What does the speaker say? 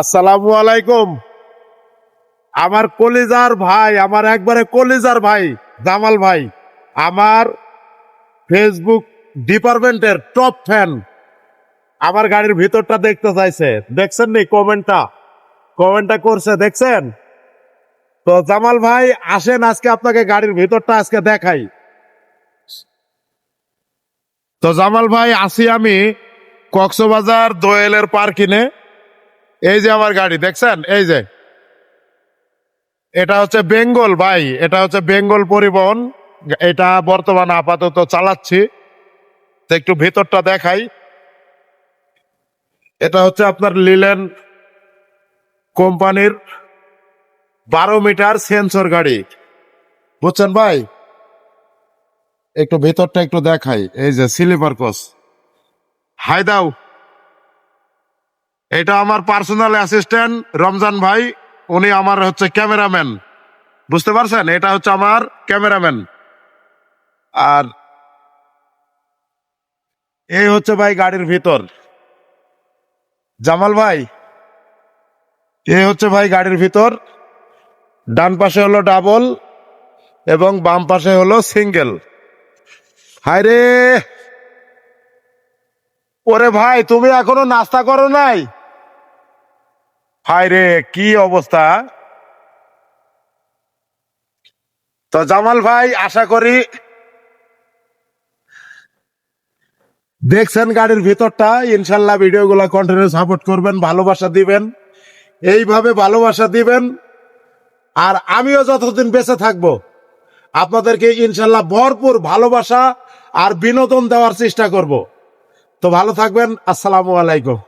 আসসালামু আলাইকুম। আমার কলিজার ভাই, আমার একবারে কলিজার ভাই জামাল ভাই, আমার ফেসবুক ডিপার্টমেন্টের টপ ফ্যান, আমার গাড়ির ভিতরটা দেখতে চাইছে। দেখছেন নি কমেন্টটা করছে, দেখছেন তো? জামাল ভাই আসেন, আজকে আপনাকে গাড়ির ভিতরটা আজকে দেখাই। তো জামাল ভাই, আসি আমি কক্সবাজার দোয়েলের পার্কিনে। এই যে আমার গাড়ি দেখছেন, এই যে এটা হচ্ছে বেঙ্গল ভাই, এটা হচ্ছে বেঙ্গল পরিবহন। এটা বর্তমানে আপাতত চালাচ্ছি। তো একটু ভেতরটা দেখাই। এটা হচ্ছে আপনার লিলেন কোম্পানির 12 মিটার সেন্সর গাড়ি, বুঝছেন ভাই? একটু ভেতরটা একটু দেখাই। এই যে স্লিপার কোচ, হাই দাও। এটা আমার পার্সোনাল অ্যাসিস্ট্যান্ট রমজান ভাই, উনি আমার হচ্ছে ক্যামেরাম্যান, বুঝতে পারছেন? এটা হচ্ছে আমার ক্যামেরাম্যান। আর এই হচ্ছে ভাই গাড়ির ভিতর, জামাল ভাই। এই হচ্ছে ভাই গাড়ির ভিতর। ডান পাশে হলো ডাবল এবং বাম পাশে হলো সিঙ্গেল। হায় রে, ওরে ভাই, তুমি এখনো নাস্তা করো নাই? হায় রে, কি অবস্থা! তো জামাল ভাই, আশা করি দেখছেন গাড়ির ভিতরটা। ইনশাল্লাহ ভিডিওগুলো কন্টিনিউ সাপোর্ট করবেন, ভালোবাসা দিবেন, এইভাবে ভালোবাসা দিবেন। আর আমিও যতদিন বেঁচে থাকবো আপনাদেরকে ইনশাল্লাহ ভরপুর ভালোবাসা আর বিনোদন দেওয়ার চেষ্টা করব। তো ভালো থাকবেন। আসসালামু আলাইকুম।